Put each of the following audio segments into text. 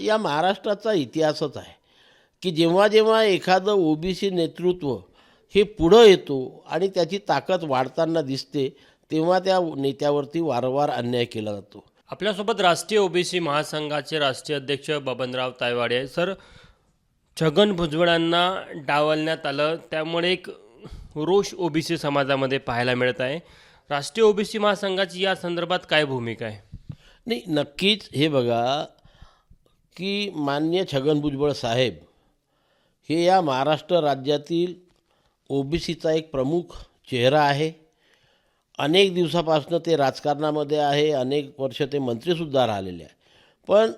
या महाराष्ट्राचा इतिहासच आहे की जेव्हा जेव्हा एखादं ओबीसी नेतृत्व हे पुढं येतो आणि त्याची ताकद वाढताना दिसते तेव्हा त्या नेत्यावरती वारंवार अन्याय केला जातो. आपल्यासोबत राष्ट्रीय ओबीसी महासंघाचे राष्ट्रीय अध्यक्ष बबनराव तायवाडे आहे. सर, छगन भुजबळांना डावलण्यात आलं, त्यामुळे एक रोष ओबीसी समाजामध्ये पाहायला मिळत आहे. राष्ट्रीय ओबीसी महासंघाची या संदर्भात काय भूमिका आहे? नाही, नक्कीच हे बघा की माननीय छगन भुजबळ साहेब हे या महाराष्ट्र राज्यातील ओबीसीचा एक प्रमुख चेहरा आहे. अनेक दिवसापासून ते राजकारणामध्ये आहे, अनेक वर्ष ते मंत्रीसुद्धा राहिलेले आहे. पण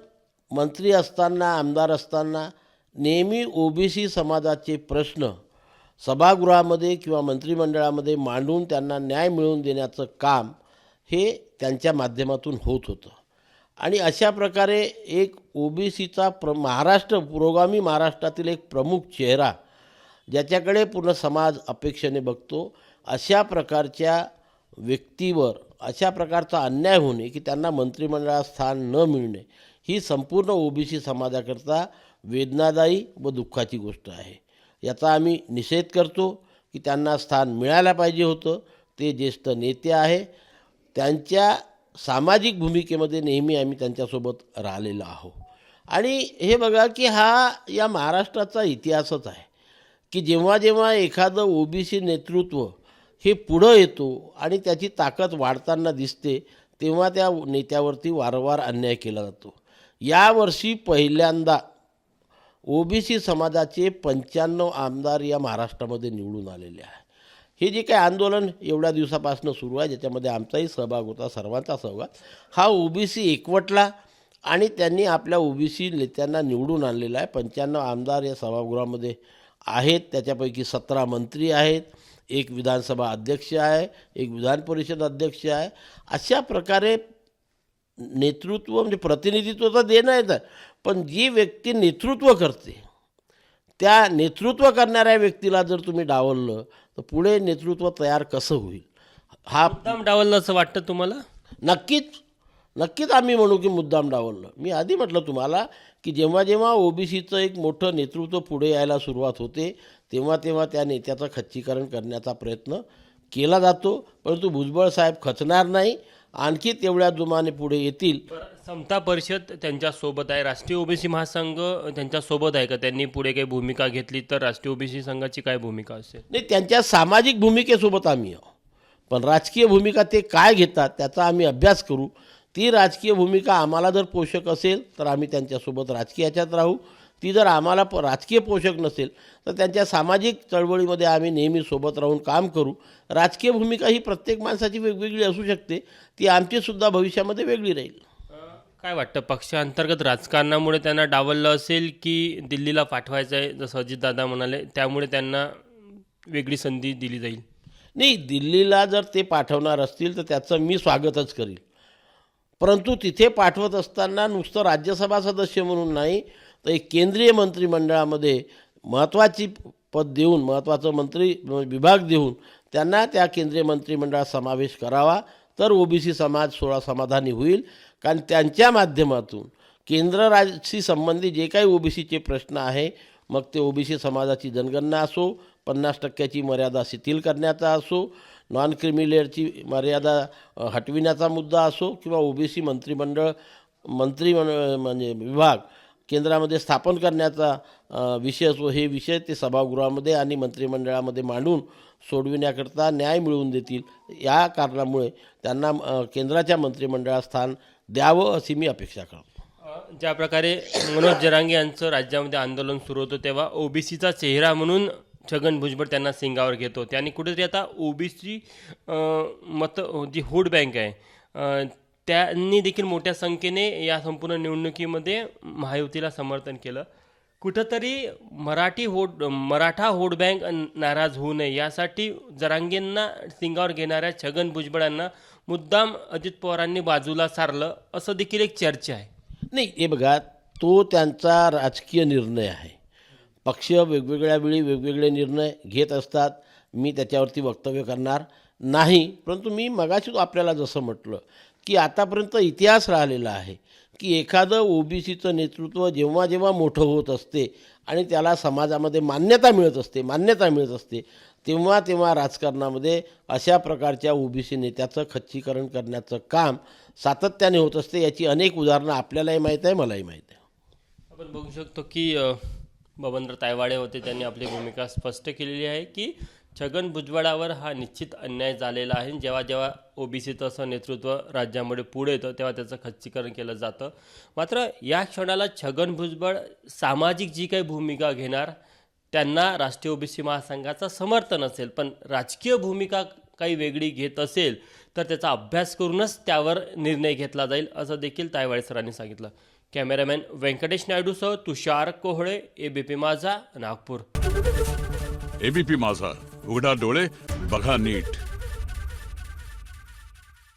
मंत्री असताना, आमदार असताना नेहमी ओबीसी समाजाचे प्रश्न सभागृहामध्ये किंवा मंत्रिमंडळामध्ये मांडून त्यांना न्याय मिळवून देण्याचं काम हे त्यांच्या माध्यमातून होत होतं. आणि अशा प्रकारे एक ओबीसीचा पुरोगामी महाराष्ट्रातील एक प्रमुख चेहरा ज्याच्याकडे पूर्ण समाज अपेक्षेने बघतो, अशा प्रकारच्या व्यक्तीवर अशा प्रकारचा अन्याय होणे की त्यांना मंत्रिमंडळात स्थान न मिळणे ही संपूर्ण ओबीसी समाजाकरता वेदनादायी व दुःखाची गोष्ट आहे. याचा आम्ही निषेध करतो की त्यांना स्थान मिळायला पाहिजे होतं. ते ज्येष्ठ नेते आहे, त्यांच्या सामाजिक भूमिकेमध्ये नेहमी आम्ही त्यांच्यासोबत राहिलेलो आहोत. आणि हे बघा की हा या महाराष्ट्राचा इतिहासच आहे की जेव्हा जेव्हा एखादं ओबीसी नेतृत्व हे पुढं येतो आणि त्याची ताकद वाढताना दिसते तेव्हा त्या नेत्यावरती वारंवार अन्याय केला जातो. यावर्षी पहिल्यांदा ओबीसी समाजाचे 95 आमदार या महाराष्ट्रामध्ये निवडून आलेले आहे. हे जे काही आंदोलन एवढ्या दिवसापासून सुरू आहे, ज्याच्यामध्ये आमचाही सहभाग होता, सर्वांचा सहभाग, हा ओबीसी एकवटला आणि त्यांनी आपल्या ओबीसी नेत्यांना निवडून आणलेला आहे. 95 आमदार या सभागृहामध्ये आहेत, त्याच्यापैकी 17 मंत्री आहेत, एक विधानसभा अध्यक्ष आहे, एक विधान परिषद अध्यक्ष आहे. अशा प्रकारे नेतृत्व म्हणजे प्रतिनिधित्व तर देणं येतं, पण जी व्यक्ती नेतृत्व करते त्या नेतृत्व करणाऱ्या व्यक्तीला जर तुम्ही डावललं तर पुढे नेतृत्व तयार कसं होईल? हा मुद्दाम डावललं असं वाटतं तुम्हाला? नक्कीच आम्ही म्हणू की मुद्दाम डावललं. मी आधी म्हटलं तुम्हाला की जेव्हा जेव्हा ओबीसीचं एक मोठं नेतृत्व पुढे यायला सुरुवात होते तेव्हा तेव्हा त्या नेत्याचं खच्चीकरण करण्याचा प्रयत्न केला जातो. परंतु भुजबळ साहेब खचणार नाही, आणखी तेवढ्या जोमाने पुढे येतील. समता परिषद त्यांच्यासोबत आहे, राष्ट्रीय ओबीसी महासंघ त्यांच्यासोबत आहे का? त्यांनी पुढे काही भूमिका घेतली तर राष्ट्रीय ओबीसी संघाची काय भूमिका असेल? नाही, त्यांच्या सामाजिक भूमिकेसोबत आम्ही आहोत, पण राजकीय भूमिका ते काय घेतात त्याचा आम्ही अभ्यास करू. ती राजकीय भूमिका आम्हाला जर पोषक असेल तर आम्ही त्यांच्यासोबत राजकीय ह्याच्यात राहू. ती जर आम्हाला राजकीय पोषक नसेल तर त्यांच्या सामाजिक चळवळीमध्ये आम्ही नेहमी सोबत राहून काम करू. राजकीय भूमिका ही प्रत्येक माणसाची वेगवेगळी असू शकते, ती आमचीसुद्धा भविष्यामध्ये वेगळी राहील. काय वाटतं, पक्षांतर्गत राजकारणामुळे त्यांना डावललं असेल की दिल्लीला पाठवायचं आहे जसं अजितदादा म्हणाले, त्यामुळे त्यांना वेगळी संधी दिली जाईल? नाही, दिल्लीला जर ते पाठवणार असतील तर त्याचं मी स्वागतच करील. परंतु तिथे पाठवत असताना नुसतं राज्यसभा सदस्य म्हणून नाही तर एक केंद्रीय मंत्रिमंडळामध्ये महत्त्वाची पद देऊन, महत्त्वाचं मंत्री विभाग देऊन त्यांना त्या केंद्रीय मंत्रिमंडळात समावेश करावा तर ओबीसी समाज समाधानी होईल. कारण त्यांच्या माध्यमातून केंद्र राज्याशी संबंधित जे काही ओबीसीचे प्रश्न आहे, मग ते ओबीसी समाजाची जनगणना असो, 50% मर्यादा शिथिल करण्याचा असो, नॉन क्रिमिलेअरची मर्यादा हटविण्याचा मुद्दा असो किंवा ओबीसी म्हणजे विभाग केंद्रामध्ये स्थापन करण्याचा विषय असो, हे विषय ते सभागृहामध्ये आणि मंत्रिमंडळामध्ये मांडून सोडविण्याकरता न्याय मिळवून देतील. या कारणामुळे त्यांना केंद्राच्या मंत्रिमंडळात स्थान द्यावं अशी मी अपेक्षा करतो. ज्या प्रकारे मनोज जरांगे यांचं राज्यामध्ये आंदोलन सुरू होतं तेव्हा ओबीसीचा चेहरा म्हणून छगन भुजबळ त्यांना सिंगावर घेत होते आणि कुठेतरी आता ओबीसी जी वोट बँक आहे त्यांनी देखील मोठ्या संख्येने या संपूर्ण निवडणुकीमध्ये महायुतीला समर्थन केलं. कुठंतरी मराठा वोट बँक नाराज होऊ नये यासाठी जरांगेंना सिंगावर घेणाऱ्या छगन भुजबळांना मुद्दाम अजित पवारांनी बाजूला सारलं असं देखील एक चर्चा आहे. नाही, हे बघा, तो त्यांचा राजकीय निर्णय आहे. पक्ष वेगवेगळ्या वेळी वेगवेगळे निर्णय घेत असतात, मी त्याच्यावरती वक्तव्य करणार नाही. परंतु मी मगाशी आपल्याला जसं म्हटलं की आतापर्यंत इतिहास राहिलेला आहे की एखादं ओबीसीचं नेतृत्व जेव्हा जेव्हा मोठं होत असते आणि त्याला समाजामध्ये मान्यता मिळत असते तेव्हा तेव्हा राजकारणामध्ये अशा प्रकारच्या ओबीसी नेत्याचं खच्चीकरण करण्याचं काम सातत्याने होत असते. याची अनेक उदाहरणं आपल्यालाही माहीत आहे, मलाही माहीत आहे. आपण बघू शकतो की बबनराव तायवाडे होते, त्यांनी आपली भूमिका स्पष्ट केलेली आहे की छगन भुजबळावर हा निश्चित अन्याय झालेला आहे. जेव्हा जेव्हा ओबीसीचं असं नेतृत्व राज्यामध्ये पुढे येतं तेव्हा त्याचं खच्चीकरण केलं जातं. मात्र या क्षणाला छगन भुजबळ सामाजिक जी काही भूमिका घेणार त्यांना राष्ट्रीय ओबीसी महासंघाचं समर्थन असेल, पण राजकीय भूमिका काही वेगळी घेत असेल तर त्याचा अभ्यास करूनच त्यावर निर्णय घेतला जाईल, असं देखील तायवाडे सरांनी सांगितलं. कॅमेरामॅन व्यंकटेश नायडूसह तुषार कोहळे, एबीपी माझा, नागपूर. एबीपी माझा, उघडा डोळे बघा नीट.